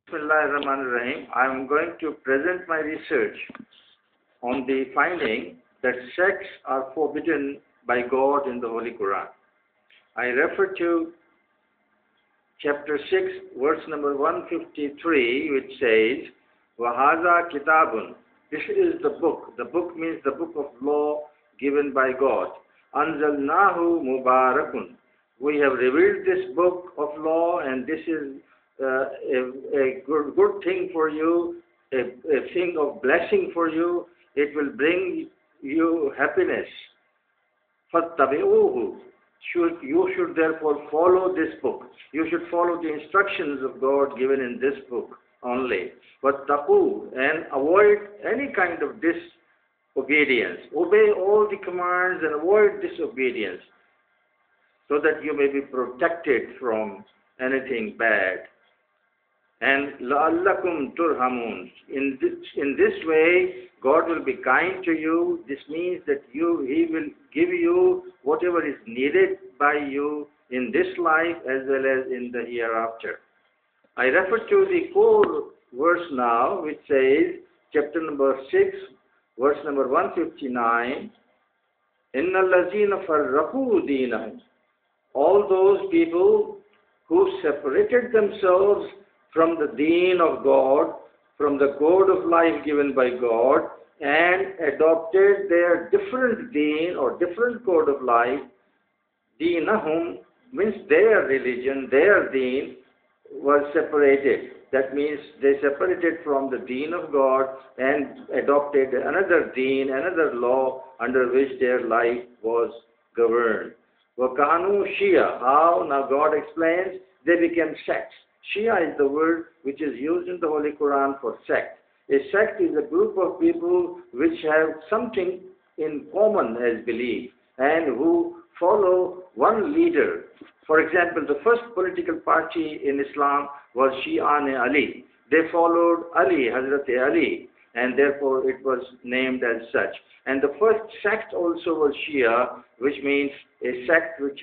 Bismillahirrahmanirrahim. I am going to present my research on the finding that sects are forbidden by God in the Holy Quran. I refer to chapter 6, verse number 153, which says, Wahaza Kitabun. This is the book. The book means the book of law given by God. Anzalnahu Mubarakun. We have revealed this book of law, and this is a good thing for you, a thing of blessing for you. It will bring you happiness. فَاتَّبِعُوهُ. You should therefore follow this book. You should follow the instructions of God given in this book only. وَاتَّقُوا. And avoid any kind of disobedience. Obey all the commands and avoid disobedience, so that you may be protected from anything bad. And لَعَلَّكُمْ تُرْحَمُونَ. In this way, God will be kind to you. This means that He will give you whatever is needed by you in this life as well as in the hereafter. I refer to the core verse now, which says, chapter number 6, verse number 159, إِنَّ الَّذِينَ فَرَّقُوا دِينَهُمْ. All those people who separated themselves from the deen of God, from the code of life given by God, and adopted their different deen or different code of life. Deenahum means their religion, their deen was separated. That means they separated from the deen of God and adopted another deen, another law under which their life was governed. Wakanu Shia. How? Now God explains, they became sects. Shia is the word which is used in the Holy Quran for sect. A sect is a group of people which have something in common as belief and who follow one leader. For example, the first political party in Islam was Shi'an Ali. They followed Ali, Hazrat Ali, and therefore it was named as such. And the first sect also was Shia, which means a sect which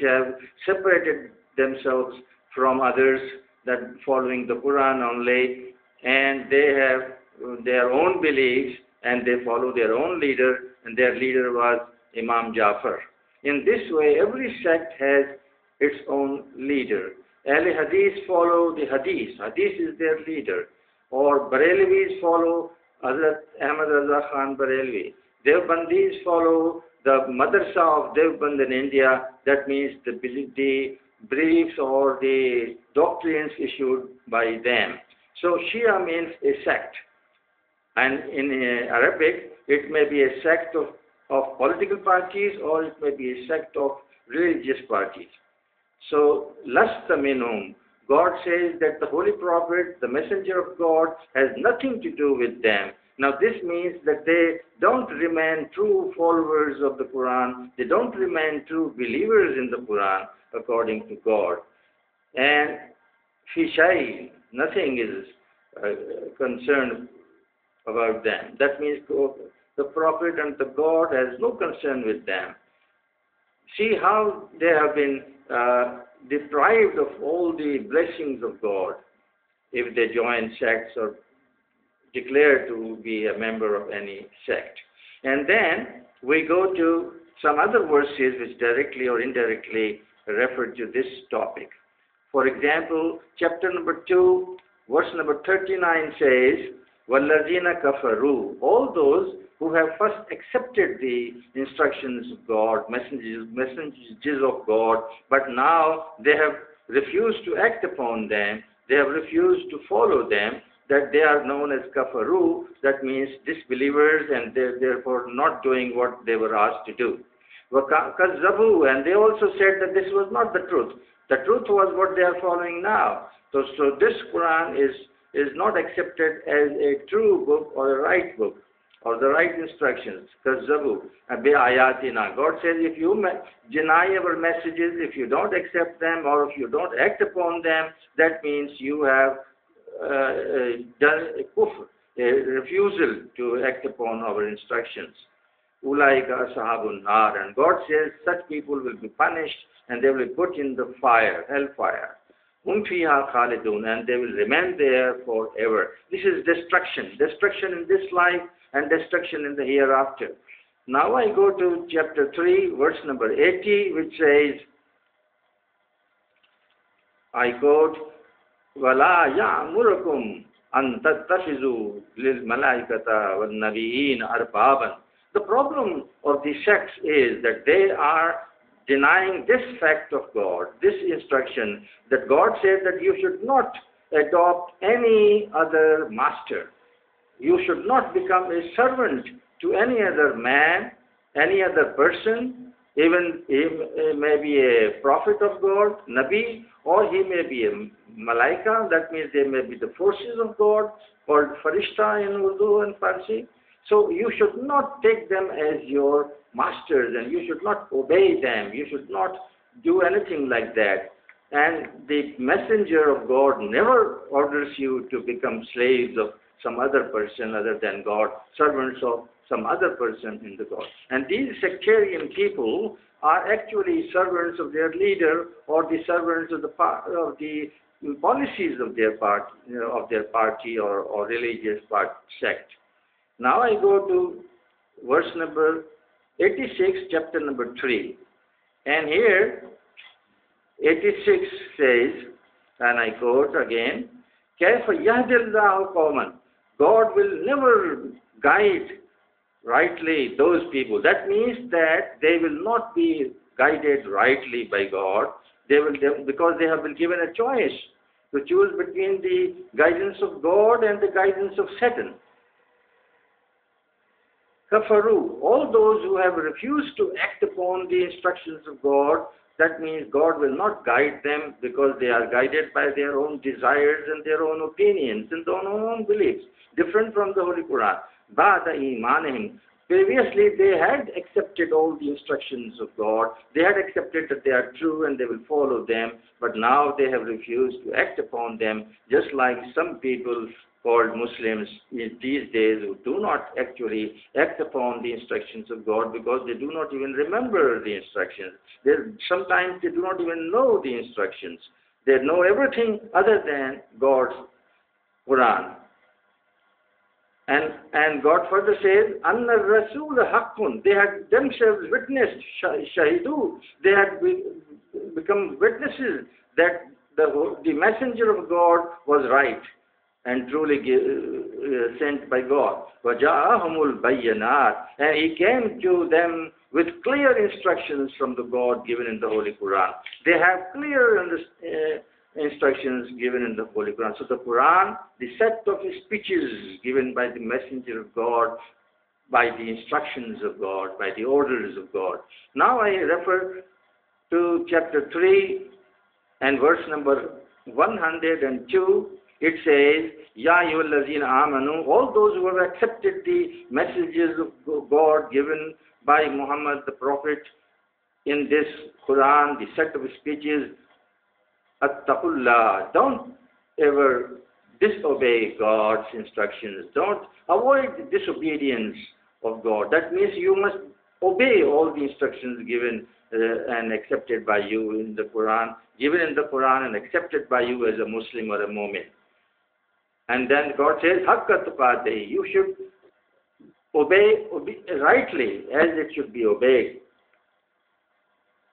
have separated themselves from others, that following the Quran only, and they have their own beliefs and they follow their own leader, and their leader was Imam Jafar. In this way, every sect has its own leader. Ahle Hadith follow the Hadith. Hadith is their leader. Or Barelvis follow Hazrat Ahmad Raza Khan Barelvi. Devbandis follow the Madrasa of Devband in India. That means the briefs or the doctrines issued by them. So Shia means a sect. And in Arabic, it may be a sect of political parties, or it may be a sect of religious parties. So, lasta minhum. God says that the Holy Prophet, the Messenger of God, has nothing to do with them. Now this means that they don't remain true followers of the Quran. They don't remain true believers in the Quran according to God. And fishai, nothing is concerned about them. That means the Prophet and the God has no concern with them. See how they have been deprived of all the blessings of God if they join sects or declare to be a member of any sect. And then we go to some other verses which directly or indirectly refer to this topic. For example, chapter number 2, verse number 39 says, وَالَّذِينَ كَفَرُوا. All those who have first accepted the instructions of God, messages of God, but now they have refused to act upon them, they have refused to follow them, that they are known as kafaru. That means disbelievers, and they're therefore not doing what they were asked to do. Kazzabu, and they also said that this was not the truth. The truth was what they are following now. So this Quran is not accepted as a true book or a right book or the right instructions. Kazzabu bi ayatina. God says, if you deny our messages, if you don't accept them, or if you don't act upon them, that means you have done a kufr, a refusal to act upon our instructions. Ulaika ashabun nar. And God says such people will be punished and they will be put in the fire, hellfire. hum fiha khalidun, and they will remain there forever. This is destruction. Destruction in this life and destruction in the hereafter. Now I go to chapter 3, verse number 80, which says, I quote, وَلَا يَعْمُرَكُمْ أَن تَتَّخِذُوا لِلْمَلَائِكَةَ وَالنَّبِيِّينَ أَرْبَابًا. The problem of the sects is that they are denying this fact of God, this instruction, that God said that you should not adopt any other master. You should not become a servant to any other man, any other person, even he may be a prophet of God, Nabi, or he may be a Malaika, that means they may be the forces of God, called Farishta in Urdu and Farsi. So you should not take them as your masters, and you should not obey them. You should not do anything like that. And the messenger of God never orders you to become slaves of some other person other than God, servants of some other person in the God. And these sectarian people are actually servants of their leader, or the servants of the policies of their party or religious sect. Now I go to verse number 86, chapter number 3. And here 86 says, and I quote again, كَيْفَ يَهْدِ اللَّهُ قَوْمًا. God will never guide rightly those people. That means that they will not be guided rightly by God. Because they have been given a choice to choose between the guidance of God and the guidance of Satan. Kafaru, all those who have refused to act upon the instructions of God, that means God will not guide them because they are guided by their own desires and their own opinions and their own beliefs, different from the Holy Quran. Ba'da imanihim. Previously, they had accepted all the instructions of God. They had accepted that they are true and they will follow them. But now they have refused to act upon them, just like some people called Muslims in these days who do not actually act upon the instructions of God because they do not even remember the instructions. Sometimes they do not even know the instructions. They know everything other than God's Quran. And God further says, Anna Rasul Haqqun. They had themselves witnessed, Shahidu. They had become witnesses that the messenger of God was right and truly sent by God. وَجَاءَهُمُ الْبَيِّنَاتِ. And he came to them with clear instructions from the God given in the Holy Quran. They have clear instructions given in the Holy Quran. So the Quran, the set of speeches given by the messenger of God, by the instructions of God, by the orders of God. Now I refer to chapter 3 and verse number 102. It says, Ya ayyuhallazina amanu, all those who have accepted the messages of God given by Muhammad the Prophet in this Quran, the set of speeches, attaqullah, don't ever disobey God's instructions. Don't avoid disobedience of God. That means you must obey all the instructions given and accepted by you in the Quran, given in the Quran and accepted by you as a Muslim or a Mu'min. And then God says, Haqqa tuqatihi, you should obey rightly as it should be obeyed,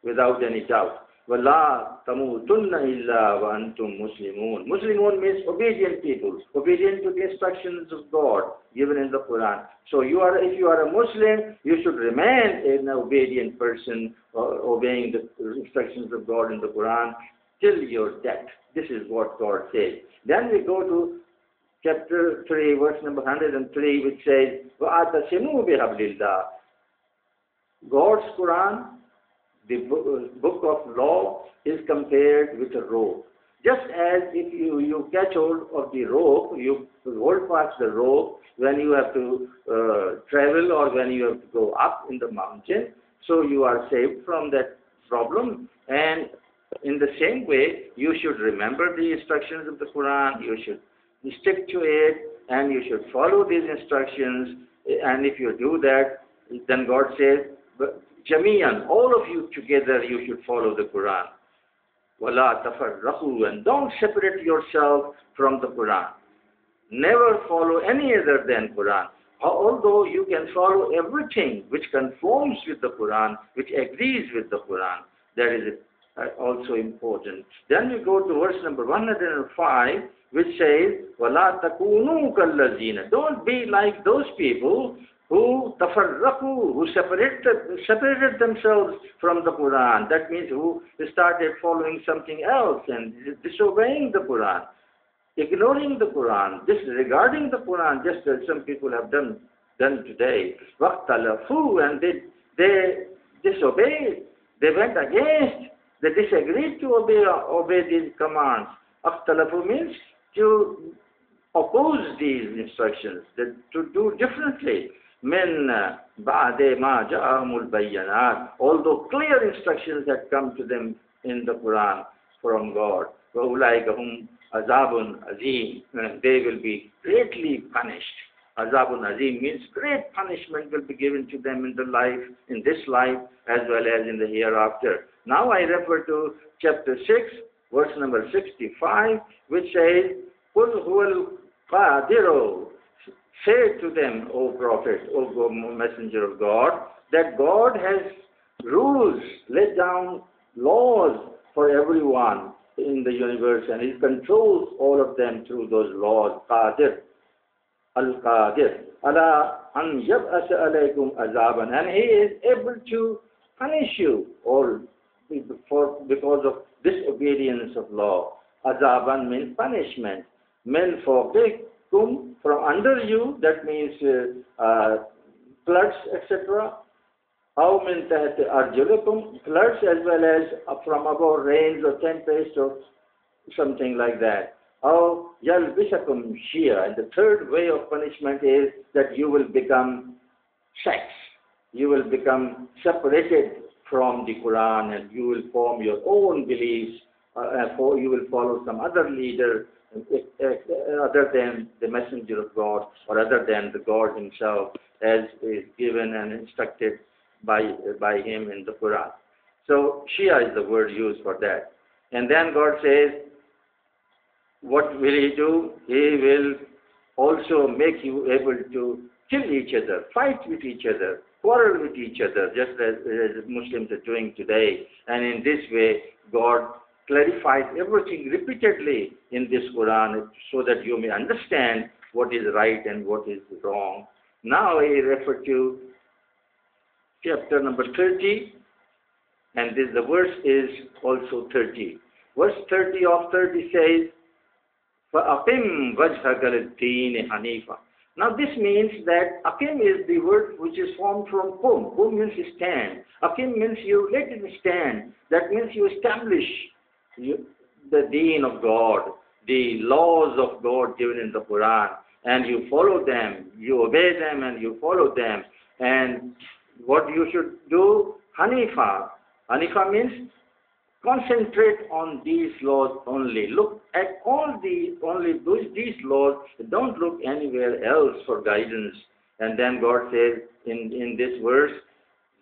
without any doubt. وَلَا تَمُوتُنَّ إِلَّا وَأَنْتُمْ مُسْلِمُونَ. Muslimun means obedient people, obedient to the instructions of God given in the Quran. So if you are a Muslim, you should remain an obedient person, obeying the instructions of God in the Quran till your death. This is what God says. Then we go to chapter 3, verse number 103, which says, وَأَتَسِمُوا بِحَبْلِ اللَّهِ. God's Quran, the book of law, is compared with a rope. Just as if you catch hold of the rope, you hold fast the rope when you have to travel or when you have to go up in the mountain, so you are saved from that problem. And in the same way, you should remember the instructions of the Quran, you should stick to it, and you should follow these instructions. And if you do that, then God says, Jamiyan, all of you together, you should follow the Quran. وَلَا تَفَرَّقُوا, and don't separate yourself from the Quran. Never follow any other than Quran. Although you can follow everything which conforms with the Quran, which agrees with the Quran, that is also important. Then we go to verse number 105, which says, وَلَا تَكُونُوا كَالَّذِينَ, don't be like those people who tafarraqu, who separated themselves from the Quran. That means who started following something else and disobeying the Quran, ignoring the Quran, disregarding the Quran, just as some people have done today. وَاخْتَلَفُوا, and they disobeyed, they went against, they disagreed to obey these commands. اختلفوا means to oppose these instructions, to do differently. من بعد ما جاءهم البينات, although clear instructions had come to them in the Quran from God. وَأُولَٰئِكَ هُمْ عَذَابٌ عَظِيمٌ, and they will be greatly punished. Azabun Azim means great punishment will be given to them in this life as well as in the hereafter. Now I refer to chapter 6, verse number 65, which says, قُلْ هُوَ الْقَادِرُ, say to them, O Prophet, O Messenger of God, that God has rules, laid down laws for everyone in the universe, and He controls all of them through those laws. Qadir, Al-Qadir, ala an yab'asa alaykum azaban, and He is able to punish you all because of disobedience of law. Azaban means punishment. Men fawqikum, from under you, that means floods, etc. Aw min tahti arjulikum, floods as well as from above rains or tempest or something like that. Aw yalbisakum shia, and the third way of punishment is that you will become sects. You will become separated from the Quran and you will form your own beliefs, you will follow some other leader other than the Messenger of God or other than the God Himself, as is given and instructed by Him in the Quran. So Shia is the word used for that. And then God says, what will He do? He will also make you able to kill each other, fight with each other, quarrel with each other, just as Muslims are doing today. And in this way, God clarifies everything repeatedly in this Quran so that you may understand what is right and what is wrong. Now I refer to chapter number 30, and the verse is also 30. Verse 30 of 30 says, فَأَقِمْ وَجْهَكَ لِلدِّينِ حَنِيفًا. Now this means that Aqim is the word which is formed from Qum. Qum means stand. Aqim means you let it stand. That means you establish the deen of God, the laws of God given in the Quran, and you follow them, you obey them and you follow them. And what you should do, Hanifa. Hanifa means concentrate on these laws only. Look at these laws. Don't look anywhere else for guidance. And then God says in this verse,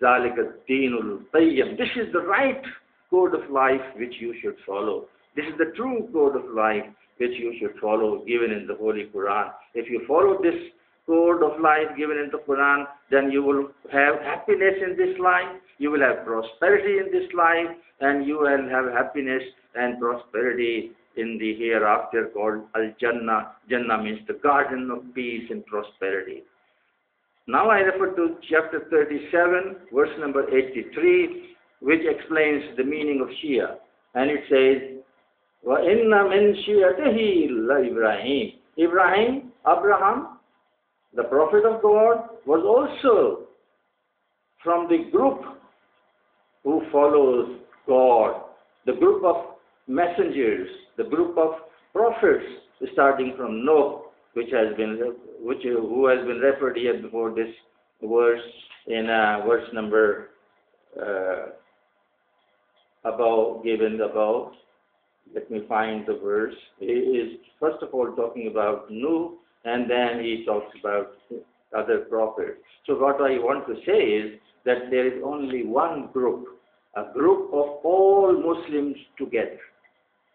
ذَلِكَ الدِّينُ الْقَيِّمُ, this is the right code of life which you should follow. This is the true code of life which you should follow, given in the Holy Quran. If you follow this code of life given in the Quran, then you will have happiness in this life, you will have prosperity in this life, and you will have happiness and prosperity in the hereafter, called Al-Jannah. Jannah means the garden of peace and prosperity. Now I refer to chapter 37, verse number 83, which explains the meaning of Shia. And it says, وَإِنَّ مِنْ شِيَتِهِ لَإِبْرَاهِيمَ, Abraham, the Prophet of God, was also from the group who follows God, the group of messengers, the group of prophets, starting from Noah, who has been referred here before this verse in verse number given above. Let me find the verse. He is first of all talking about Noah, and then he talks about other prophets. So what I want to say is that there is only one group a group of all Muslims together.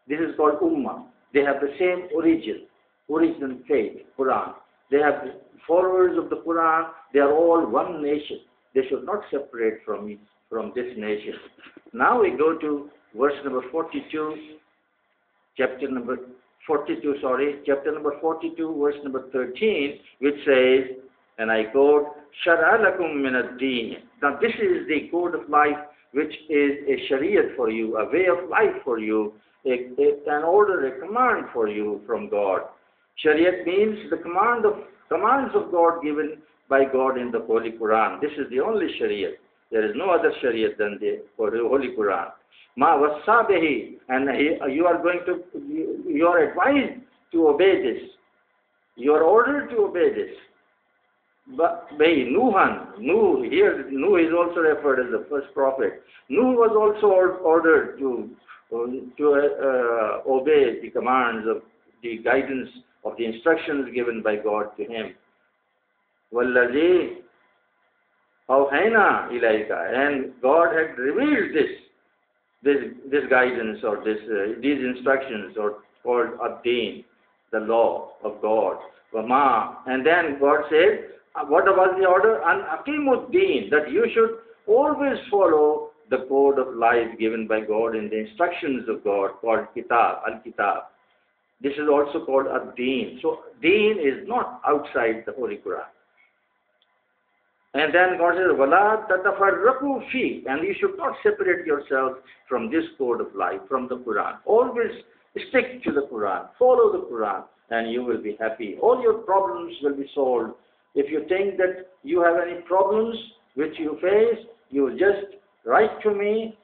This is called Ummah. They have the same original faith, Quran. They have the followers of the Quran. They are all one nation. They should not separate from this nation. Now we go to verse number 42, chapter number 42, verse number 13, which says, and I quote, "Shara lakum min ad-din." Now this is the code of life, which is a shariat for you, a way of life for you, an order, a command for you from God. Shariat means the commands of God given by God in the Holy Quran. This is the only shariat. There is no other shariat than the Holy Quran. Ma wasabihi, and you are advised to obey this. You are ordered to obey this. But by Nuh is also referred as the first prophet. Nuh was also ordered to obey the commands of the guidance of the instructions given by God to him. Wallazi awhayna ilayka, and God had revealed this guidance or these instructions, or called ad-din, the law of God. Wama, and then God said, what was the order? An aqimud-din, that you should always follow the code of life given by God in the instructions of God, called kitab, al-kitab. This is also called ad-din. So deen is not outside the Holy Quran. And then God says, "Wala tatafarraqu fi," and you should not separate yourself from this code of life, from the Quran. Always stick to the Quran, follow the Quran, and you will be happy. All your problems will be solved. If you think that you have any problems which you face, you just write to me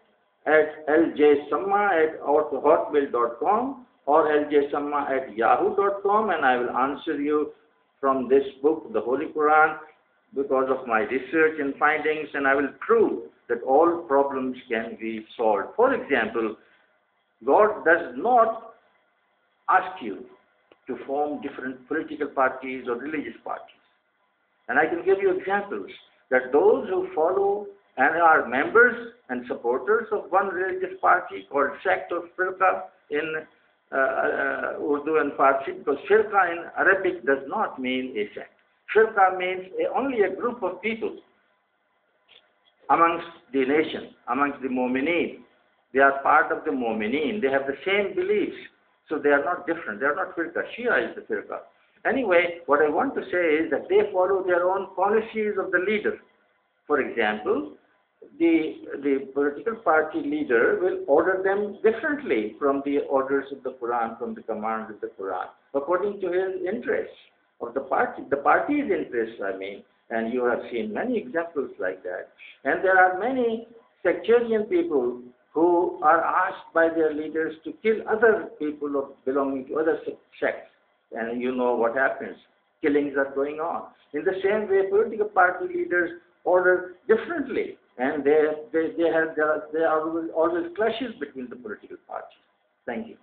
at ljsamma@hotmail.com or ljsamma@yahoo.com, and I will answer you from this book, the Holy Quran, because of my research and findings, and I will prove that all problems can be solved. For example, God does not ask you to form different political parties or religious parties. And I can give you examples that those who follow and are members and supporters of one religious party called sect or firqa in Urdu and Farsi, because firqa in Arabic does not mean a sect. Firqa means only a group of people amongst the nation, amongst the mu'mineen. They are part of the mu'mineen. They have the same beliefs. So they are not different. They are not firqa. Shia is the firqa. Anyway, what I want to say is that they follow their own policies of the leader. For example, the political party leader will order them differently from the orders of the Quran, from the commands of the Quran, according to his interests of the party's interests, I mean. And you have seen many examples like that. And there are many sectarian people who are asked by their leaders to kill other people belonging to other sects. And you know what happens. Killings are going on. In the same way, political party leaders order differently. And there are always clashes between the political parties. Thank you.